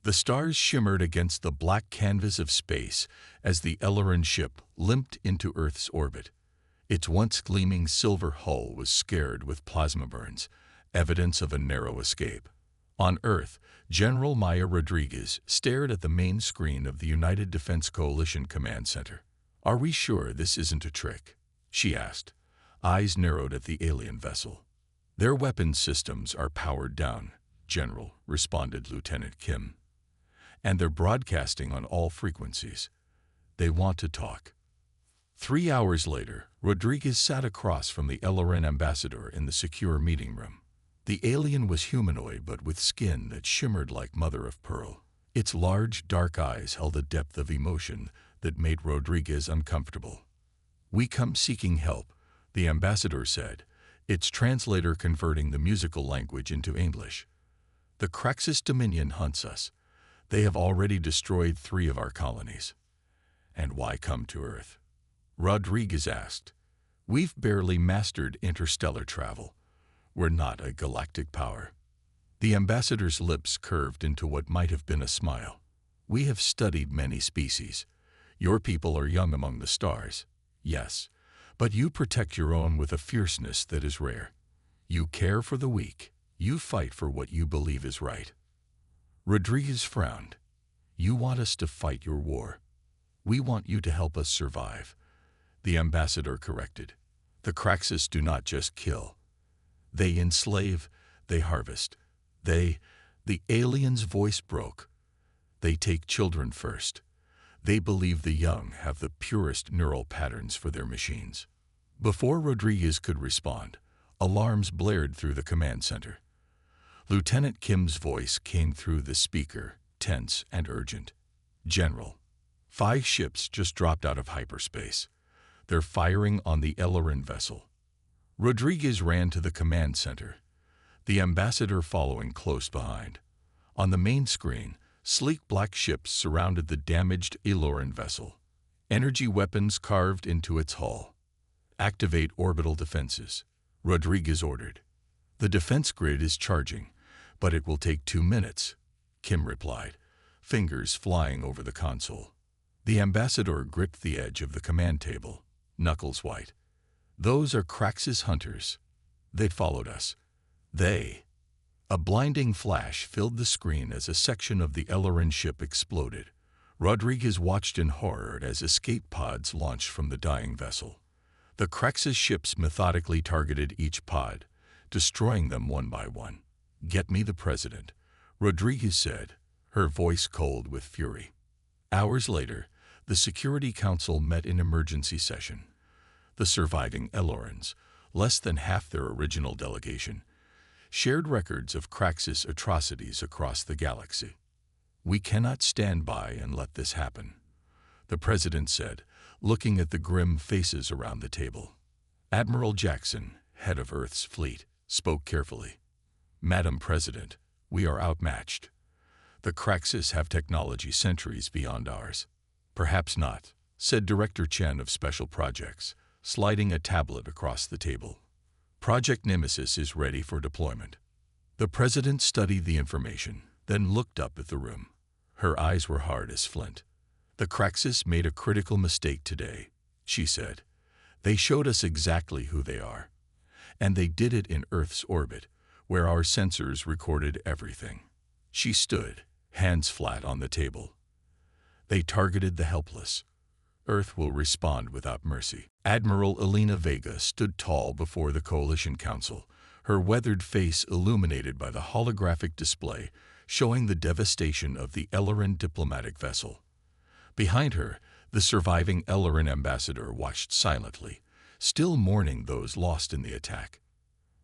The stars shimmered against the black canvas of space as the Ellerin ship limped into Earth's orbit. Its once gleaming silver hull was scarred with plasma burns, evidence of a narrow escape. On Earth, General Maya Rodriguez stared at the main screen of the United Defense Coalition Command Center. "Are we sure this isn't a trick?" she asked, eyes narrowed at the alien vessel. "Their weapons systems are powered down, General," responded Lieutenant Kim. "And they're broadcasting on all frequencies. They want to talk." 3 hours later, Rodriguez sat across from the Ellerin ambassador in the secure meeting room. The alien was humanoid but with skin that shimmered like mother of pearl. Its large, dark eyes held a depth of emotion that made Rodriguez uncomfortable. "We come seeking help," the ambassador said, its translator converting the musical language into English. "The Craxus Dominion hunts us. They have already destroyed 3 of our colonies." "And why come to Earth?" Rodriguez asked. "We've barely mastered interstellar travel. We're not a galactic power." The ambassador's lips curved into what might have been a smile. "We have studied many species. Your people are young among the stars, yes, but you protect your own with a fierceness that is rare. You care for the weak. You fight for what you believe is right." Rodriguez frowned. "You want us to fight your war. We want you to help us survive," the ambassador corrected. "The Craxus do not just kill. They enslave, they harvest. The alien's voice broke. They take children first. They believe the young have the purest neural patterns for their machines." Before Rodriguez could respond, alarms blared through the command center. Lieutenant Kim's voice came through the speaker, tense and urgent. "General, 5 ships just dropped out of hyperspace. They're firing on the Ellerin vessel." Rodriguez ran to the command center, the ambassador following close behind. On the main screen, sleek black ships surrounded the damaged Ellerin vessel, energy weapons carved into its hull. "Activate orbital defenses," Rodriguez ordered. "The defense grid is charging, but it will take 2 minutes," Kim replied, fingers flying over the console. The ambassador gripped the edge of the command table, knuckles white. "Those are Craxus hunters. They followed us. A blinding flash filled the screen as a section of the Ellerin ship exploded. Rodriguez watched in horror as escape pods launched from the dying vessel. The Craxus ships methodically targeted each pod, destroying them one by one. "Get me the president," Rodriguez said, her voice cold with fury. Hours later, the Security Council met in emergency session. The surviving Ellerins, less than half their original delegation, shared records of Craxus atrocities across the galaxy. "We cannot stand by and let this happen," the president said, looking at the grim faces around the table. Admiral Jackson, head of Earth's fleet, spoke carefully. "Madam President, we are outmatched. The Craxus have technology centuries beyond ours." "Perhaps not," said Director Chen of Special Projects, sliding a tablet across the table. "Project Nemesis is ready for deployment." The president studied the information, then looked up at the room. Her eyes were hard as flint. "The Craxus made a critical mistake today," she said. "They showed us exactly who they are. And they did it in Earth's orbit, where our sensors recorded everything." She stood, hands flat on the table. "They targeted the helpless. Earth will respond without mercy." Admiral Elena Vega stood tall before the Coalition Council, her weathered face illuminated by the holographic display showing the devastation of the Ellerin diplomatic vessel. Behind her, the surviving Ellerin ambassador watched silently, still mourning those lost in the attack.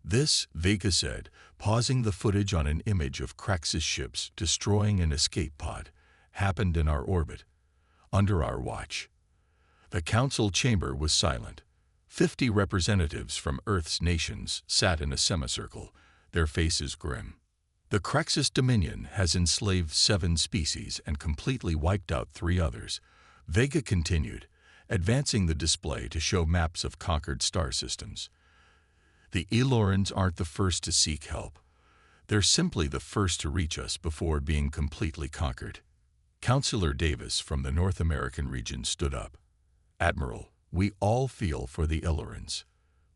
"This," Vega said, pausing the footage on an image of Craxus ships destroying an escape pod, "happened in our orbit, under our watch." The council chamber was silent. 50 representatives from Earth's nations sat in a semicircle, their faces grim. "The Craxus Dominion has enslaved 7 species and completely wiped out 3 others," Vega continued, advancing the display to show maps of conquered star systems. "The Elorins aren't the first to seek help. They're simply the first to reach us before being completely conquered. Counselor Davis from the North American region stood up. Admiral, we all feel for the Ellerons,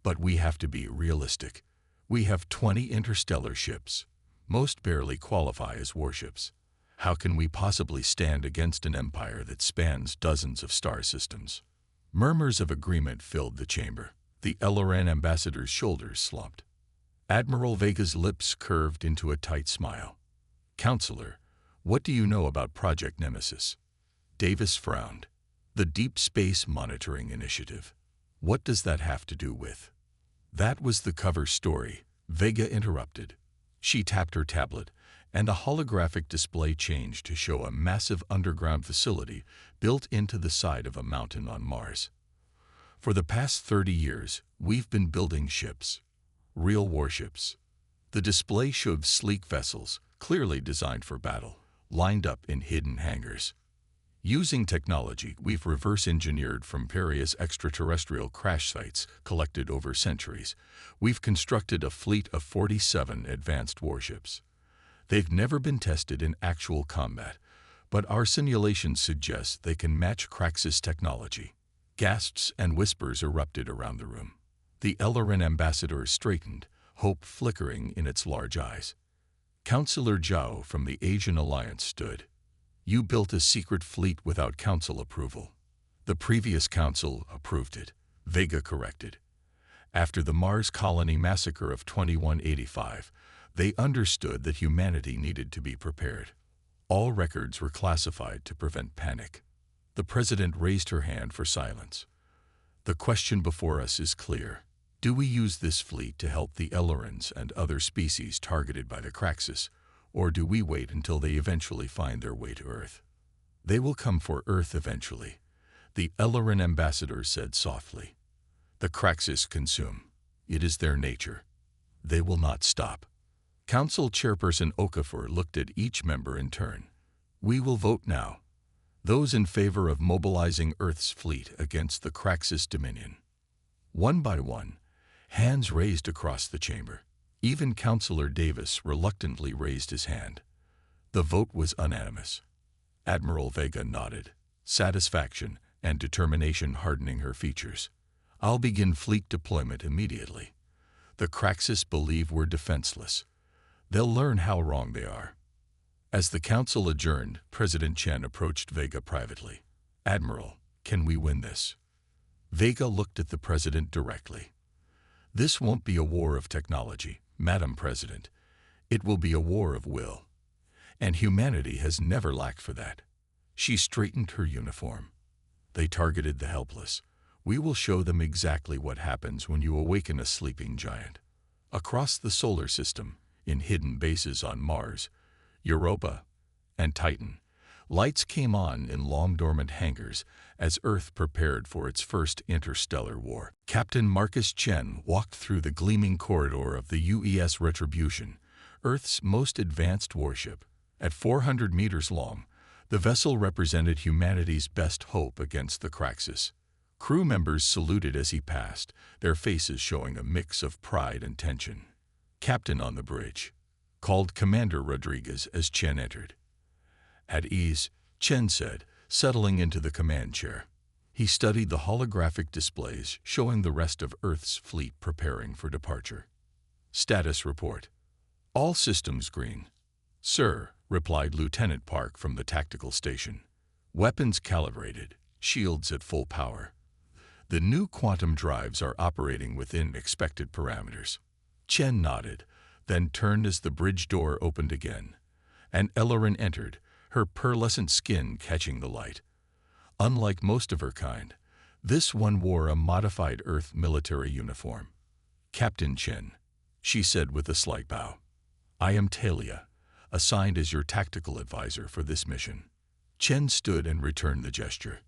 but we have to be realistic. We have 20 interstellar ships. Most barely qualify as warships. How can we possibly stand against an empire that spans dozens of star systems? Murmurs of agreement filled the chamber. The Elleran ambassador's shoulders slumped. Admiral Vega's lips curved into a tight smile. Counselor, what do you know about Project Nemesis? Davis frowned. The Deep Space Monitoring Initiative. What does that have to do with? That was the cover story, Vega interrupted. She tapped her tablet, and a holographic display changed to show a massive underground facility built into the side of a mountain on Mars. For the past 30 years, we've been building ships. Real warships. The display showed sleek vessels, clearly designed for battle, lined up in hidden hangars. Using technology we've reverse-engineered from various extraterrestrial crash sites collected over centuries, we've constructed a fleet of 47 advanced warships. They've never been tested in actual combat, but our simulations suggest they can match Craxus technology. Gasps and whispers erupted around the room. The Elleran ambassador straightened, hope flickering in its large eyes. Counselor Zhao from the Asian Alliance stood. You built a secret fleet without council approval. The previous council approved it, Vega corrected. After the Mars colony massacre of 2185, they understood that humanity needed to be prepared. All records were classified to prevent panic. The president raised her hand for silence. The question before us is clear. Do we use this fleet to help the Ellerans and other species targeted by the Craxus, or do we wait until they eventually find their way to Earth? They will come for Earth eventually, the Elleran ambassador said softly. The Craxus consume. It is their nature. They will not stop. Council Chairperson Okafor looked at each member in turn. We will vote now. Those in favor of mobilizing Earth's fleet against the Craxus Dominion. One by one, hands raised across the chamber. Even Counselor Davis reluctantly raised his hand. The vote was unanimous. Admiral Vega nodded, satisfaction and determination hardening her features. I'll begin fleet deployment immediately. The Craxus believe we're defenseless. They'll learn how wrong they are. As the council adjourned, President Chen approached Vega privately. Admiral, can we win this? Vega looked at the president directly. This won't be a war of technology, Madam President. It will be a war of will. And humanity has never lacked for that. She straightened her uniform. They targeted the helpless. We will show them exactly what happens when you awaken a sleeping giant. Across the solar system, in hidden bases on Mars, Europa, and Titan, lights came on in long-dormant hangars as Earth prepared for its first interstellar war. Captain Marcus Chen walked through the gleaming corridor of the UES Retribution, Earth's most advanced warship. At 400 meters long, the vessel represented humanity's best hope against the Craxus. Crew members saluted as he passed, their faces showing a mix of pride and tension. Captain on the bridge, called Commander Rodriguez as Chen entered. At ease, Chen said, settling into the command chair. He studied the holographic displays showing the rest of Earth's fleet preparing for departure. Status report. All systems green. Sir, replied Lieutenant Park from the tactical station. Weapons calibrated, shields at full power. The new quantum drives are operating within expected parameters. Chen nodded, then turned as the bridge door opened again. And Elleran entered, her pearlescent skin catching the light. Unlike most of her kind, this one wore a modified Earth military uniform. Captain Chen, she said with a slight bow. I am Talia, assigned as your tactical advisor for this mission. Chen stood and returned the gesture.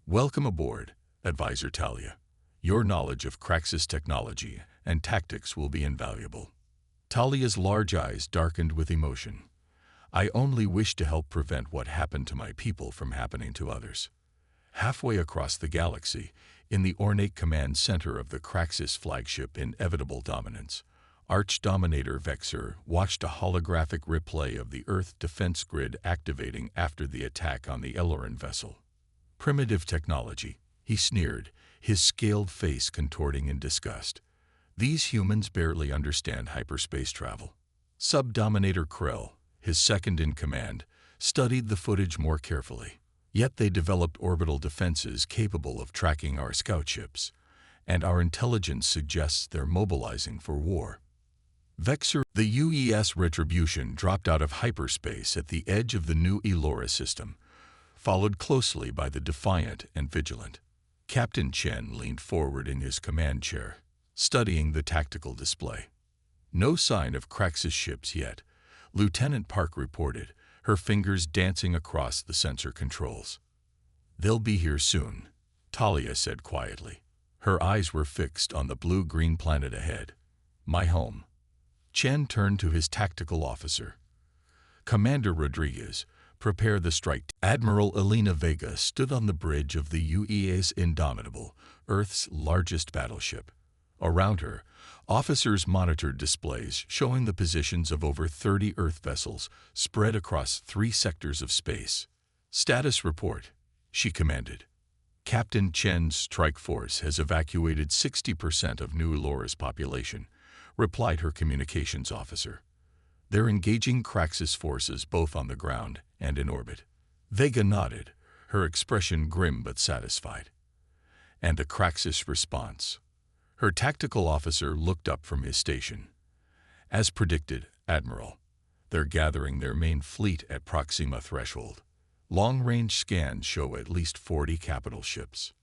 Welcome aboard, Advisor Talia. Your knowledge of Craxus technology and tactics will be invaluable. Talia's large eyes darkened with emotion. I only wish to help prevent what happened to my people from happening to others. Halfway across the galaxy, in the ornate command center of the Craxus flagship Inevitable Dominance, Arch-Dominator Vexor watched a holographic replay of the Earth defense grid activating after the attack on the Elloran vessel. Primitive technology, he sneered, his scaled face contorting in disgust. These humans barely understand hyperspace travel. Sub-Dominator Krell, his second-in-command, studied the footage more carefully. Yet they developed orbital defenses capable of tracking our scout ships, and our intelligence suggests they're mobilizing for war. Vexor, the UES Retribution, dropped out of hyperspace at the edge of the new Elora system, followed closely by the Defiant and Vigilant. Captain Chen leaned forward in his command chair, studying the tactical display. No sign of Kraxus ships yet, Lieutenant Park reported, her fingers dancing across the sensor controls. They'll be here soon, Talia said quietly. Her eyes were fixed on the blue-green planet ahead. My home. Chen turned to his tactical officer. Commander Rodriguez, prepare the strike. Admiral Elena Vega stood on the bridge of the UES Indomitable, Earth's largest battleship. Around her, officers monitored displays showing the positions of over 30 Earth vessels spread across 3 sectors of space. Status report, she commanded. Captain Chen's strike force has evacuated 60% of New Elora's population, replied her communications officer. They're engaging Kraxus forces both on the ground and in orbit. Vega nodded, her expression grim but satisfied. And the Kraxus response. Her tactical officer looked up from his station. As predicted, Admiral, they're gathering their main fleet at Proxima Threshold. Long-range scans show at least 40 capital ships.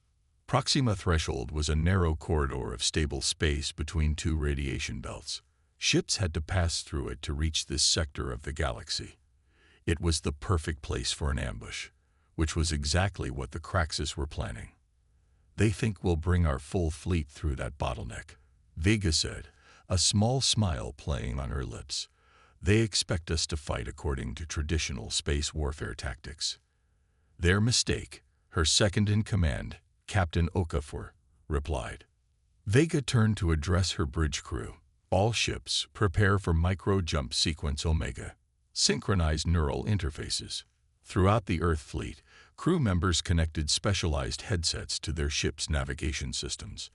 Proxima Threshold was a narrow corridor of stable space between 2 radiation belts. Ships had to pass through it to reach this sector of the galaxy. It was the perfect place for an ambush, which was exactly what the Kraxus were planning. They think we'll bring our full fleet through that bottleneck, Vega said, a small smile playing on her lips. They expect us to fight according to traditional space warfare tactics. Their mistake, her second-in-command, Captain Okafor, replied. Vega turned to address her bridge crew. All ships prepare for micro-jump sequence Omega. Synchronized neural interfaces. Throughout the Earth fleet, crew members connected specialized headsets to their ship's navigation systems.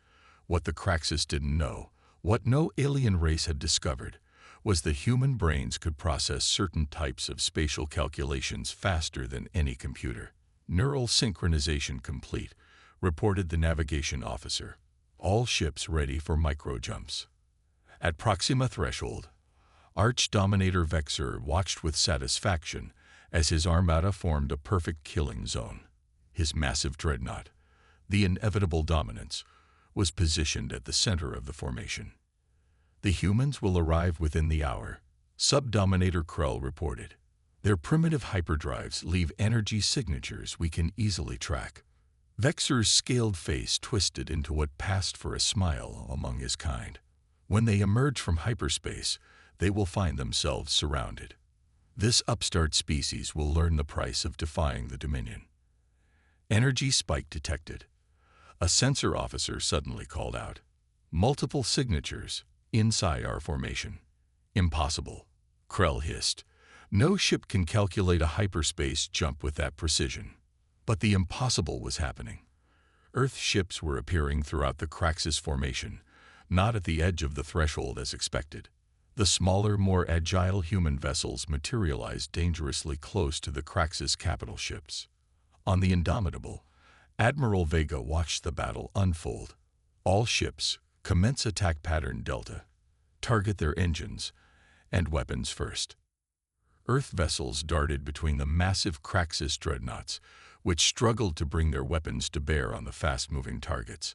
What the Kraxus didn't know, what no alien race had discovered, was that human brains could process certain types of spatial calculations faster than any computer. Neural synchronization complete, reported the navigation officer. All ships ready for micro-jumps. At Proxima Threshold, Arch-Dominator Vexor watched with satisfaction as his armada formed a perfect killing zone. His massive dreadnought, the inevitable dominance, was positioned at the center of the formation. The humans will arrive within the hour, Sub-Dominator Krell reported. Their primitive hyperdrives leave energy signatures we can easily track. Vexor's scaled face twisted into what passed for a smile among his kind. When they emerge from hyperspace, they will find themselves surrounded. This upstart species will learn the price of defying the Dominion. Energy spike detected. A sensor officer suddenly called out. Multiple signatures inside our formation. Impossible, Krell hissed. No ship can calculate a hyperspace jump with that precision. But the impossible was happening. Earth ships were appearing throughout the Kraxus formation, not at the edge of the threshold as expected. The smaller, more agile human vessels materialized dangerously close to the Kraxus capital ships. On the Indomitable, Admiral Vega watched the battle unfold. All ships commence attack pattern Delta. Target their engines and weapons first. Earth vessels darted between the massive Kraxus dreadnoughts, which struggled to bring their weapons to bear on the fast-moving targets.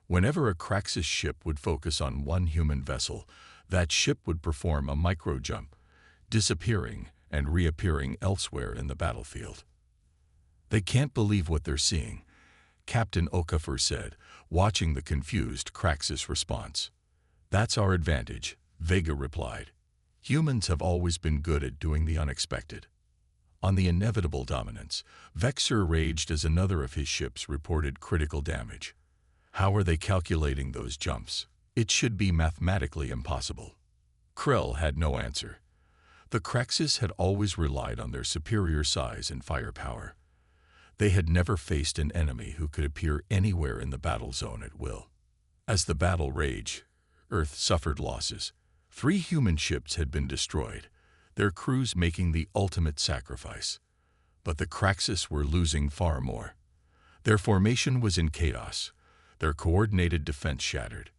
Whenever a Kraxus ship would focus on one human vessel, that ship would perform a micro-jump, disappearing and reappearing elsewhere in the battlefield. They can't believe what they're seeing, Captain Okafor said, watching the confused Kraxus response. That's our advantage, Vega replied. Humans have always been good at doing the unexpected. On the inevitable dominance, Vexor raged as another of his ships reported critical damage. How are they calculating those jumps? It should be mathematically impossible. Krell had no answer. The Kraxis had always relied on their superior size and firepower. They had never faced an enemy who could appear anywhere in the battle zone at will. As the battle raged, Earth suffered losses. 3 human ships had been destroyed, their crews making the ultimate sacrifice. But the Kraxis were losing far more. Their formation was in chaos, their coordinated defense shattered.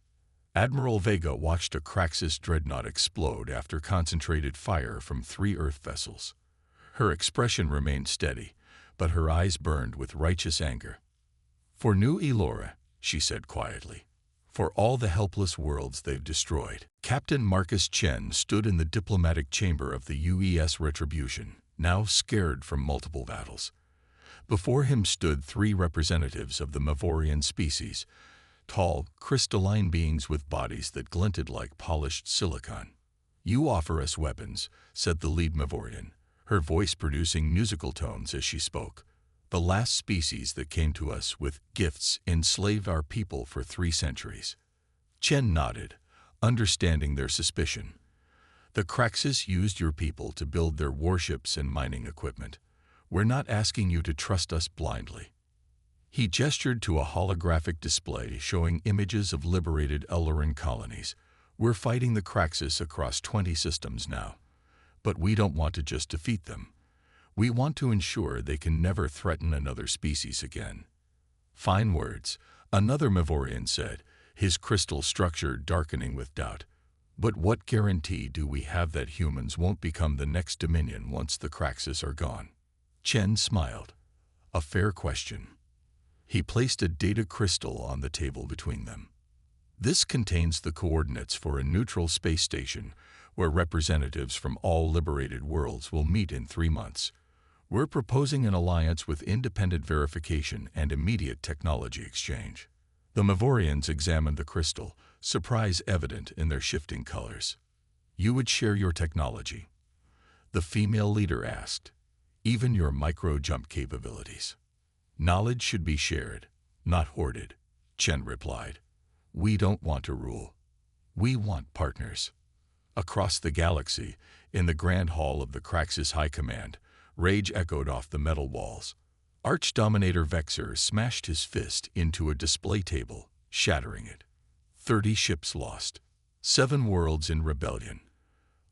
Admiral Vega watched a Kraxis dreadnought explode after concentrated fire from 3 Earth vessels. Her expression remained steady, but her eyes burned with righteous anger. "For New Elora," she said quietly. "For all the helpless worlds they've destroyed." Captain Marcus Chen stood in the diplomatic chamber of the UES Retribution, now scared from multiple battles. Before him stood 3 representatives of the Mavorian species, tall, crystalline beings with bodies that glinted like polished silicon. "You offer us weapons," said the lead Mavorian, her voice producing musical tones as she spoke. "The last species that came to us with gifts enslaved our people for 3 centuries. Chen nodded, understanding their suspicion. "The Kraxis used your people to build their warships and mining equipment. We're not asking you to trust us blindly." He gestured to a holographic display showing images of liberated Elloran colonies. "We're fighting the Kraxis across 20 systems now. But we don't want to just defeat them. We want to ensure they can never threaten another species again." "Fine words," another Mavorian said, his crystal structure darkening with doubt. "But what guarantee do we have that humans won't become the next Dominion once the Kraxis are gone?" Chen smiled. "A fair question." He placed a data crystal on the table between them. "This contains the coordinates for a neutral space station where representatives from all liberated worlds will meet in 3 months. We're proposing an alliance with independent verification and immediate technology exchange." The Mavorians examined the crystal, surprise evident in their shifting colors. "You would share your technology?" the female leader asked. "Even your micro-jump capabilities?" "Knowledge should be shared, not hoarded," Chen replied. "We don't want to rule. We want partners." Across the galaxy, in the Grand Hall of the Kraxis High Command, rage echoed off the metal walls. Arch-Dominator Vexer smashed his fist into a display table, shattering it. 30 ships lost. 7 worlds in rebellion.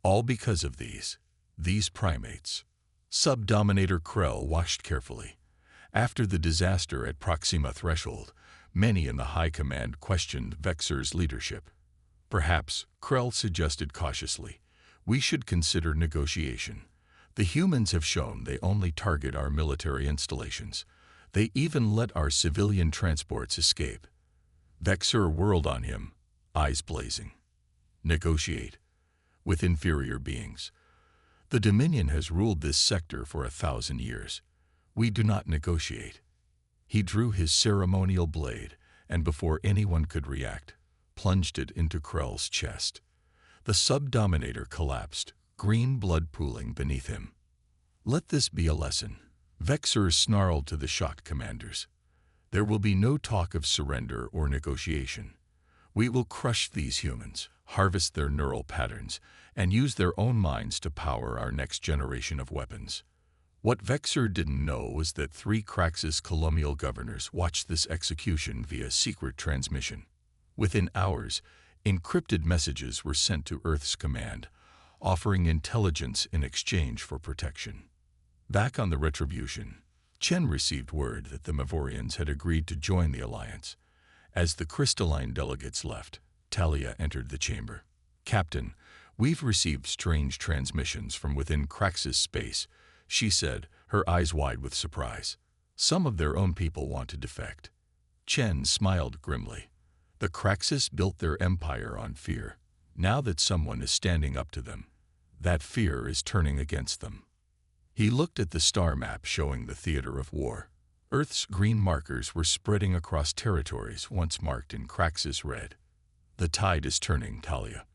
All because of these primates. Sub-Dominator Krell watched carefully. After the disaster at Proxima Threshold, many in the High Command questioned Vexer's leadership. "Perhaps," Krell suggested cautiously, "we should consider negotiation. The humans have shown they only target our military installations. They even let our civilian transports escape." Vexer whirled on him, eyes blazing. "Negotiate? With inferior beings? The Dominion has ruled this sector for 1,000 years. We do not negotiate." He drew his ceremonial blade, and before anyone could react, plunged it into Krell's chest. The Sub-Dominator collapsed, green blood pooling beneath him. "Let this be a lesson," Vexer snarled to the shocked commanders. "There will be no talk of surrender or negotiation. We will crush these humans, harvest their neural patterns, and use their own minds to power our next generation of weapons." What Vexer didn't know was that 3 Kraxis colonial governors watched this execution via secret transmission. Within hours, encrypted messages were sent to Earth's command, offering intelligence in exchange for protection. Back on the Retribution, Chen received word that the Mavorians had agreed to join the alliance. As the crystalline delegates left, Talia entered the chamber. "Captain, we've received strange transmissions from within Kraxis space," she said, her eyes wide with surprise. "Some of their own people want to defect." Chen smiled grimly. The Kraxis built their empire on fear. Now that someone is standing up to them, that fear is turning against them. He looked at the star map showing the theater of war. Earth's green markers were spreading across territories once marked in Kraxis red. "The tide is turning, Talia.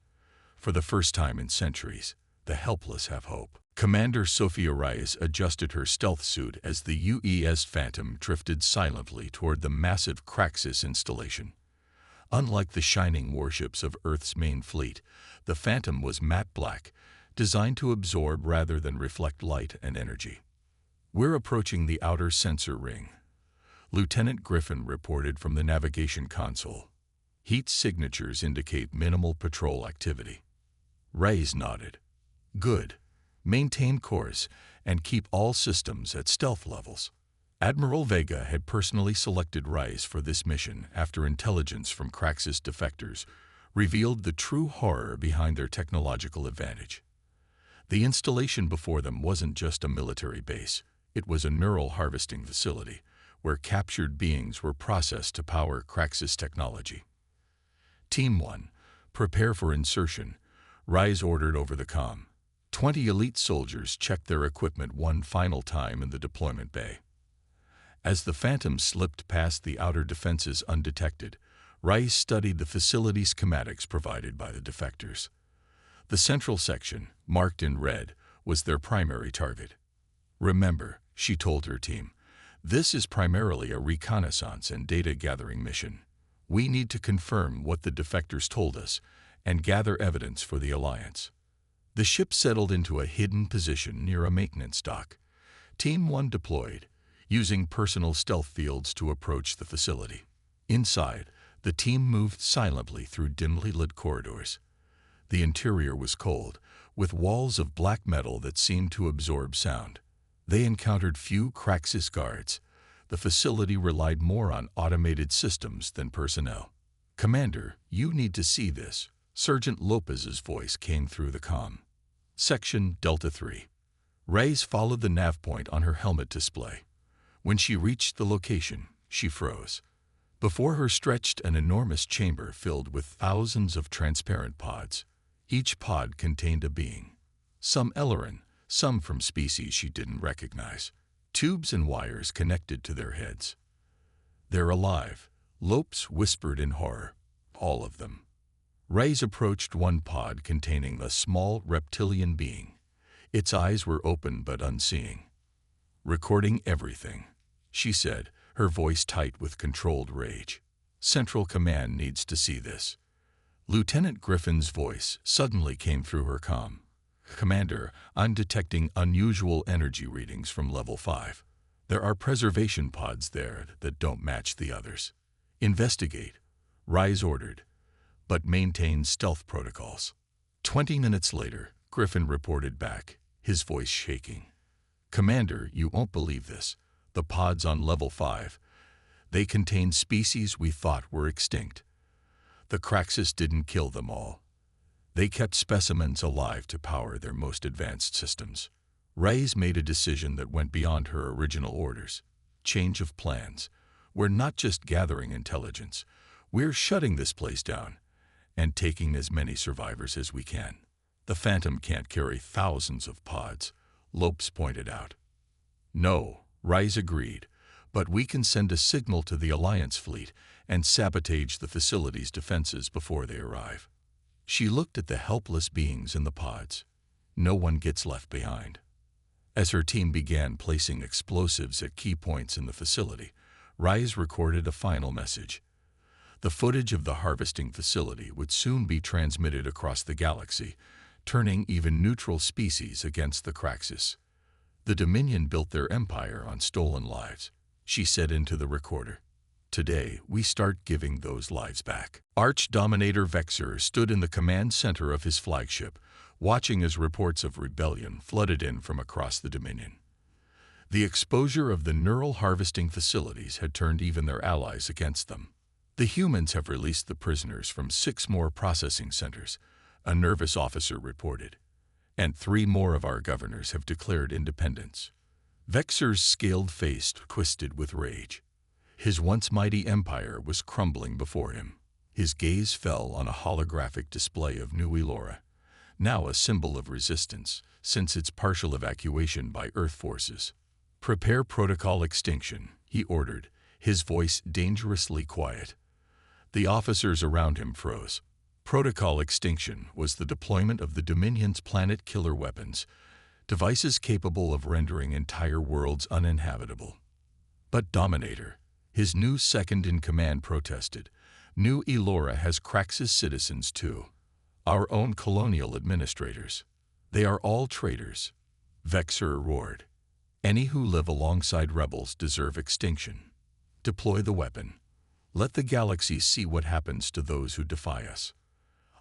For the first time in centuries, the helpless have hope." Commander Sophia Reyes adjusted her stealth suit as the UES Phantom drifted silently toward the massive Kraxis installation. Unlike the shining warships of Earth's main fleet, the Phantom was matte black, designed to absorb rather than reflect light and energy. "We're approaching the outer sensor ring," Lieutenant Griffin reported from the navigation console. "Heat signatures indicate minimal patrol activity." Reyes nodded. "Good. Maintain course and keep all systems at stealth levels." Admiral Vega had personally selected Reyes for this mission after intelligence from Craxus defectors revealed the true horror behind their technological advantage. The installation before them wasn't just a military base, it was a neural harvesting facility where captured beings were processed to power Craxus technology. Team 1, prepare for insertion, Reyes ordered over the comm. 20 elite soldiers checked their equipment one final time in the deployment bay. As the Phantom slipped past the outer defenses undetected, Reyes studied the facility schematics provided by the defectors. The central section, marked in red, was their primary target. "Remember," she told her team, "this is primarily a reconnaissance and data-gathering mission. We need to confirm what the defectors told us and gather evidence for the Alliance." The ship settled into a hidden position near a maintenance dock. Team 1 deployed, using personal stealth fields to approach the facility. Inside, the team moved silently through dimly lit corridors. The interior was cold, with walls of black metal that seemed to absorb sound. They encountered few Craxus guards. The facility relied more on automated systems than personnel. "Commander, you need to see this." Sergeant Lopez's voice came through the comm. Section Delta 3. Reyes followed the nav point on her helmet display. When she reached the location, she froze. Before her stretched an enormous chamber filled with thousands of transparent pods. Each pod contained a being. Some Ellerin, some from species she didn't recognize. Tubes and wires connected to their heads. "They're alive," Lopes whispered in horror. "All of them." Reyes approached one pod containing a small reptilian being. Its eyes were open but unseeing. "Recording everything," she said, her voice tight with controlled rage. "Central Command needs to see this." Lieutenant Griffin's voice suddenly came through her comm. "Commander, I'm detecting unusual energy readings from level 5. There are preservation pods there that don't match the others. Investigate," Reyes ordered, "but maintain stealth protocols." 20 minutes later, Griffin reported back, his voice shaking. "Commander, you won't believe this. The pods on level 5, they contain species we thought were extinct. The Craxus didn't kill them all. They kept specimens alive to power their most advanced systems." Reyes made a decision that went beyond her original orders. Change of plans. "We're not just gathering intelligence. We're shutting this place down and taking as many survivors as we can." "The Phantom can't carry thousands of pods," Lopes pointed out. "No," Reyes agreed, "but we can send a signal to the Alliance fleet and sabotage the facility's defenses before they arrive." She looked at the helpless beings in the pods. No one gets left behind. As her team began placing explosives at key points in the facility, Reyes recorded a final message. The footage of the harvesting facility would soon be transmitted across the galaxy, turning even neutral species against the Craxus. "The Dominion built their empire on stolen lives," she said into the recorder. "Today, we start giving those lives back." Arch-Dominator Vexer stood in the command center of his flagship, watching as reports of rebellion flooded in from across the Dominion. The exposure of the neural harvesting facilities had turned even their allies against them. "The humans have released the prisoners from 6 more processing centers," a nervous officer reported, "and 3 more of our governors have declared independence." Vexer's scaled face twisted with rage. His once mighty empire was crumbling before him. His gaze fell on a holographic display of New Elora, now a symbol of resistance since its partial evacuation by Earth forces. "Prepare protocol extinction," he ordered, his voice dangerously quiet. The officers around him froze. Protocol extinction was the deployment of the Dominion's planet killer weapons, devices capable of rendering entire worlds uninhabitable. But Dominator, his new second-in-command, protested. New Elora has Craxus citizens too, our own colonial administrators. They are all traitors. Vexer roared. Any who live alongside rebels deserve extinction. Deploy the weapon. Let the galaxy see what happens to those who defy us.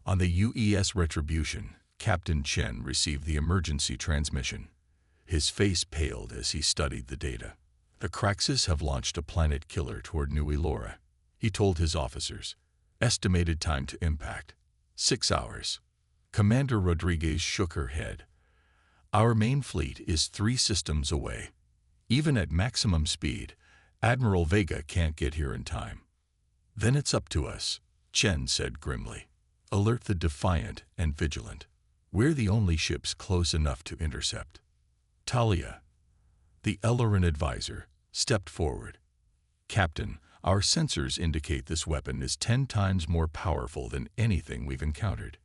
On the UES Retribution, Captain Chen received the emergency transmission. His face paled as he studied the data. The Craxus have launched a planet killer toward New Elora, he told his officers. Estimated time to impact: 6 hours. Commander Rodriguez shook her head. Our main fleet is 3 systems away. Even at maximum speed, Admiral Vega can't get here in time. Then it's up to us, Chen said grimly. Alert the Defiant and Vigilant. We're the only ships close enough to intercept. Talia, the Ellerin advisor, stepped forward. Captain, our sensors indicate this weapon is 10 times more powerful than anything we've encountered.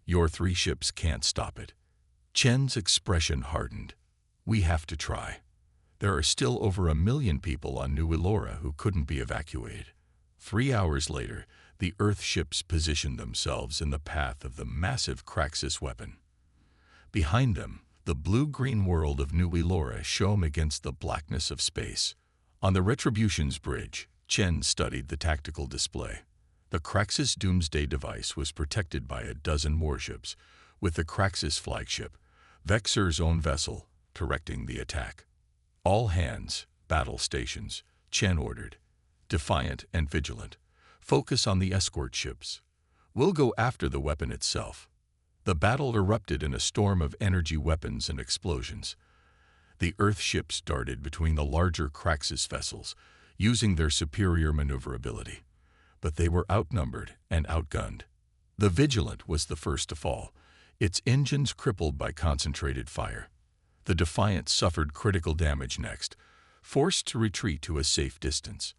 Your 3 ships can't stop it. Chen's expression hardened. We have to try. There are still over 1 million people on New Elora who couldn't be evacuated. 3 hours later, the Earth ships positioned themselves in the path of the massive Craxus weapon. Behind them, the blue-green world of New Elora shone against the blackness of space. On the Retribution's bridge, Chen studied the tactical display. The Craxus Doomsday device was protected by a dozen warships, with the Craxus flagship, Vexer's own vessel, directing the attack. All hands, battle stations, Chen ordered. Defiant and Vigilant, focus on the escort ships. We'll go after the weapon itself. The battle erupted in a storm of energy weapons and explosions. The Earth ships darted between the larger Craxus vessels, using their superior maneuverability. But they were outnumbered and outgunned. The Vigilant was the first to fall, its engines crippled by concentrated fire. The Defiant suffered critical damage next, forced to retreat to a safe distance.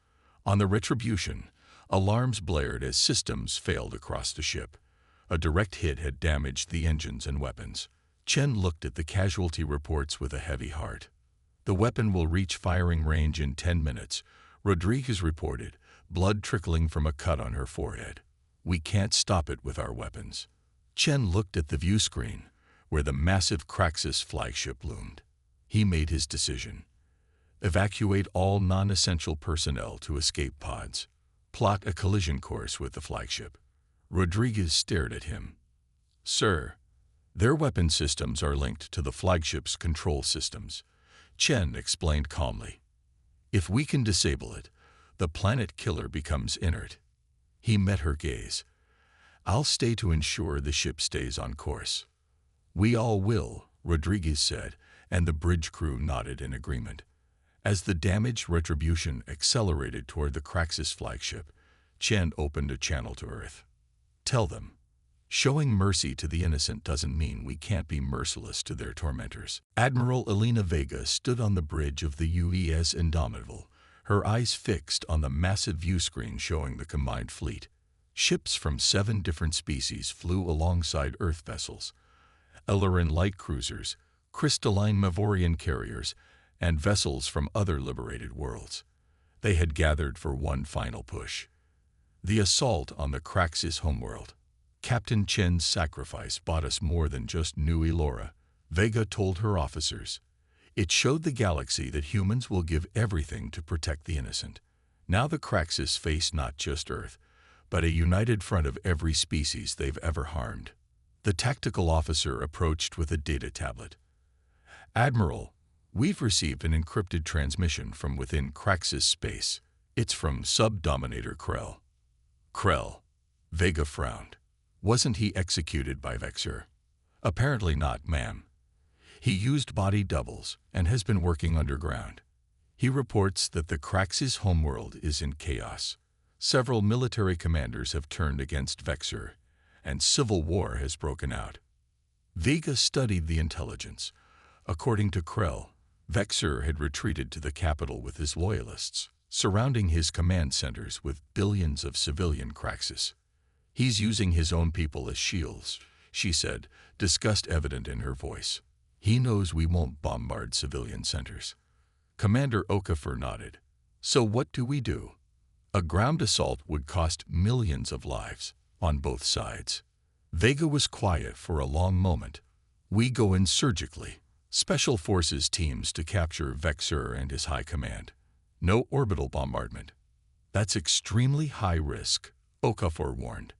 On the Retribution, alarms blared as systems failed across the ship. A direct hit had damaged the engines and weapons. Chen looked at the casualty reports with a heavy heart. The weapon will reach firing range in 10 minutes, Rodriguez reported, blood trickling from a cut on her forehead. We can't stop it with our weapons. Chen looked at the view screen, where the massive Craxus flagship loomed. He made his decision. Evacuate all non-essential personnel to escape pods. Plot a collision course with the flagship. Rodriguez stared at him. Sir, their weapon systems are linked to the flagship's control systems, Chen explained calmly. If we can disable it, the planet killer becomes inert. He met her gaze. I'll stay to ensure the ship stays on course. We all will, Rodriguez said, and the bridge crew nodded in agreement. As the damaged Retribution accelerated toward the Craxus flagship, Chen opened a channel to Earth. Tell them, showing mercy to the innocent doesn't mean we can't be merciless to their tormentors. Admiral Elena Vega stood on the bridge of the UES Indomitable, her eyes fixed on the massive view screen showing the combined fleet. Ships from 7 different species flew alongside Earth vessels. Ellerin light cruisers, crystalline Mavorian carriers, and vessels from other liberated worlds. They had gathered for one final push. The assault on the Craxus homeworld. Captain Chen's sacrifice bought us more than just New Elora, Vega told her officers. It showed the galaxy that humans will give everything to protect the innocent. Now the Craxus face not just Earth, but a united front of every species they've ever harmed. The tactical officer approached with a data tablet. Admiral, we've received an encrypted transmission from within Craxus space. It's from Sub-Dominator Krell. Krell. Vega frowned. Wasn't he executed by Vexer? Apparently not, ma'am. He used body doubles and has been working underground. He reports that the Craxus homeworld is in chaos. Several military commanders have turned against Vexer, and civil war has broken out. Vega studied the intelligence. According to Krell, Vexer had retreated to the capital with his loyalists, surrounding his command centers with billions of civilian Craxus. He's using his own people as shields, she said, disgust evident in her voice. He knows we won't bombard civilian centers. Commander Okafor nodded. So what do we do? A ground assault would cost millions of lives on both sides. Vega was quiet for a long moment. We go in surgically. Special forces teams to capture Vexer and his high command. No orbital bombardment. That's extremely high risk, Okafor warned.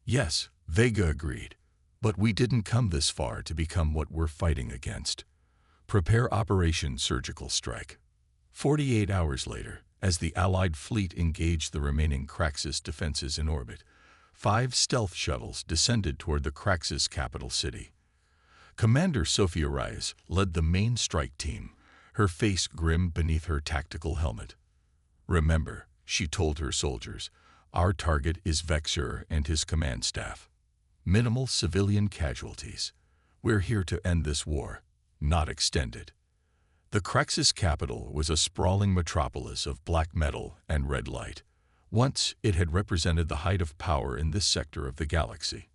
Yes, Vega agreed. But we didn't come this far to become what we're fighting against. Prepare Operation Surgical Strike. 48 hours later, as the Allied fleet engaged the remaining Craxus defenses in orbit, 5 stealth shuttles descended toward the Craxus capital city. Commander Sophia Reyes led the main strike team, her face grim beneath her tactical helmet. Remember, she told her soldiers, our target is Vexer and his command staff. Minimal civilian casualties. We're here to end this war, not extend it. The Craxus capital was a sprawling metropolis of black metal and red light. Once, it had represented the height of power in this sector of the galaxy.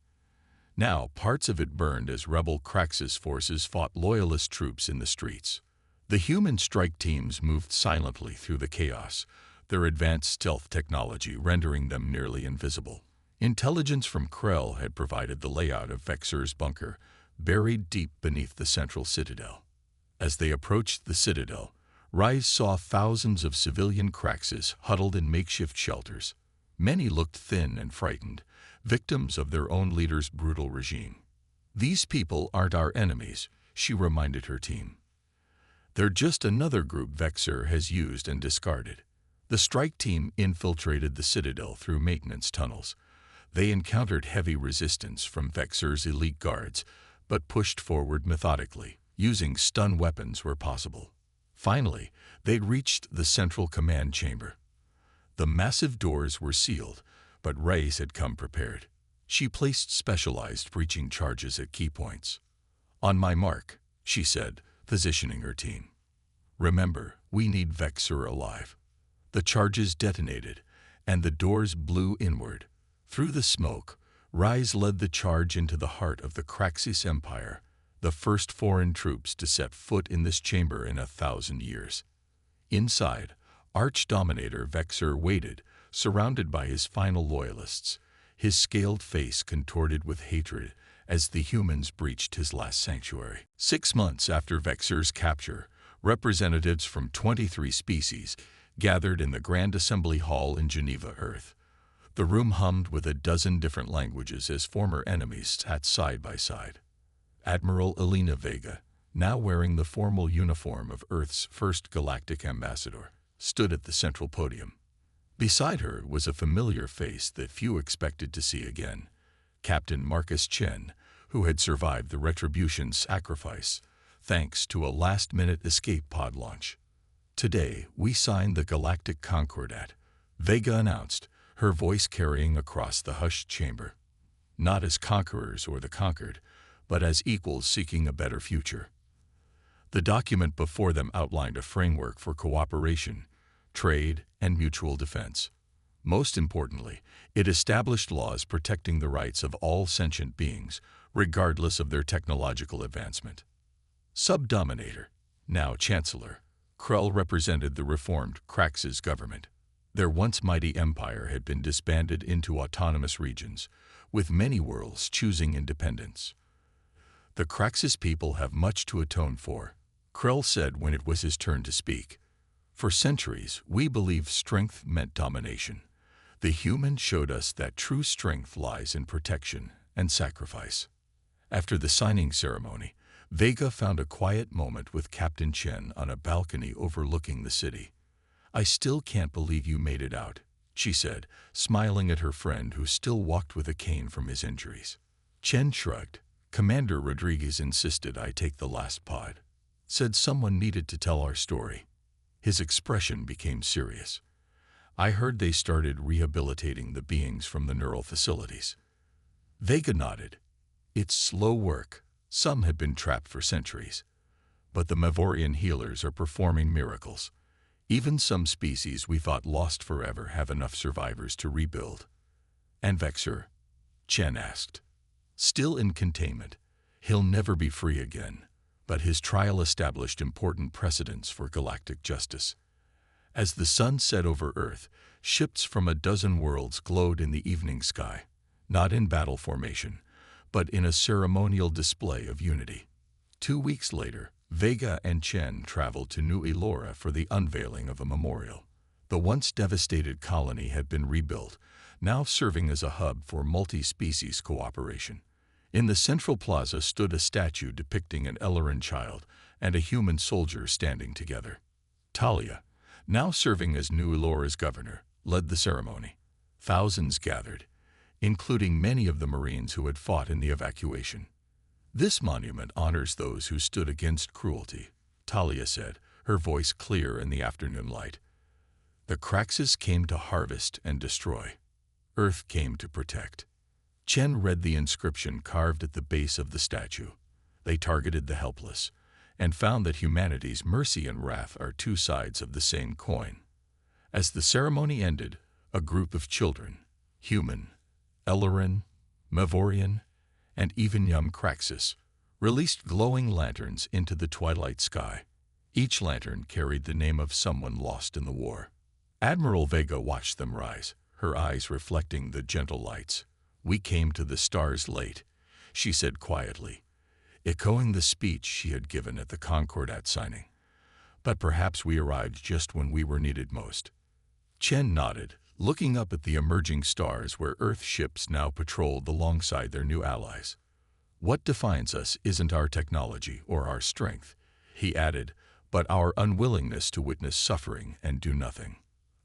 Now, parts of it burned as rebel Craxus forces fought loyalist troops in the streets. The human strike teams moved silently through the chaos, their advanced stealth technology rendering them nearly invisible. Intelligence from Krell had provided the layout of Vexer's bunker, buried deep beneath the central citadel. As they approached the citadel, Reyes saw thousands of civilian Craxus huddled in makeshift shelters. Many looked thin and frightened, victims of their own leader's brutal regime. These people aren't our enemies, she reminded her team. They're just another group Vexer has used and discarded. The strike team infiltrated the citadel through maintenance tunnels. They encountered heavy resistance from Vexer's elite guards, but pushed forward methodically, using stun weapons where possible. Finally, they'd reached the central command chamber. The massive doors were sealed, but Reyes had come prepared. She placed specialized breaching charges at key points. On my mark, she said, positioning her team. Remember, we need Vexer alive. The charges detonated, and the doors blew inward. Through the smoke, Reyes led the charge into the heart of the Craxus Empire, the first foreign troops to set foot in this chamber in 1,000 years. Inside, Arch-Dominator Vexer waited, surrounded by his final loyalists, his scaled face contorted with hatred as the humans breached his last sanctuary. 6 months after Vexer's capture, representatives from 23 species gathered in the Grand Assembly Hall in Geneva, Earth. The room hummed with a dozen different languages as former enemies sat side by side. Admiral Elena Vega, now wearing the formal uniform of Earth's first galactic ambassador, stood at the central podium. Beside her was a familiar face that few expected to see again, Captain Marcus Chen, who had survived the Retribution sacrifice, thanks to a last-minute escape pod launch. Today, we signed the Galactic Concordat, Vega announced, her voice carrying across the hushed chamber. Not as conquerors or the conquered, but as equals seeking a better future. The document before them outlined a framework for cooperation, trade, and mutual defense. Most importantly, it established laws protecting the rights of all sentient beings, regardless of their technological advancement. Subdominator, now Chancellor, Krell represented the reformed Craxus government. Their once mighty empire had been disbanded into autonomous regions, with many worlds choosing independence. The Craxus people have much to atone for, Krell said when it was his turn to speak. For centuries, we believed strength meant domination. The humans showed us that true strength lies in protection and sacrifice. After the signing ceremony, Vega found a quiet moment with Captain Chen on a balcony overlooking the city. I still can't believe you made it out, she said, smiling at her friend who still walked with a cane from his injuries. Chen shrugged. Commander Rodriguez insisted I take the last pod. Said someone needed to tell our story. His expression became serious. I heard they started rehabilitating the beings from the neural facilities. Vega nodded. It's slow work. Some have been trapped for centuries. But the Mavorian healers are performing miracles. Even some species we thought lost forever have enough survivors to rebuild. And Vexer? Chen asked. Still in containment. He'll never be free again, but his trial established important precedents for galactic justice. As the sun set over Earth, ships from a dozen worlds glowed in the evening sky, not in battle formation, but in a ceremonial display of unity. 2 weeks later, Vega and Chen traveled to New Elora for the unveiling of a memorial. The once devastated colony had been rebuilt, now serving as a hub for multi-species cooperation. In the central plaza stood a statue depicting an Elleran child and a human soldier standing together. Talia, now serving as New Elora's governor, led the ceremony. Thousands gathered, including many of the Marines who had fought in the evacuation. "This monument honors those who stood against cruelty," Talia said, her voice clear in the afternoon light. "The Craxus came to harvest and destroy. Earth came to protect." Chen read the inscription carved at the base of the statue. They targeted the helpless, and found that humanity's mercy and wrath are two sides of the same coin. As the ceremony ended, a group of children, human, Elleran, Mavorian, and even young Craxus, released glowing lanterns into the twilight sky. Each lantern carried the name of someone lost in the war. Admiral Vega watched them rise, her eyes reflecting the gentle lights. "We came to the stars late," she said quietly, echoing the speech she had given at the Concordat signing. "But perhaps we arrived just when we were needed most." Chen nodded, looking up at the emerging stars where Earth ships now patrolled alongside their new allies. "What defines us isn't our technology or our strength," he added, "but our unwillingness to witness suffering and do nothing."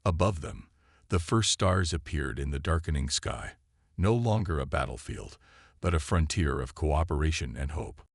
Above them, the first stars appeared in the darkening sky, no longer a battlefield, but a frontier of cooperation and hope.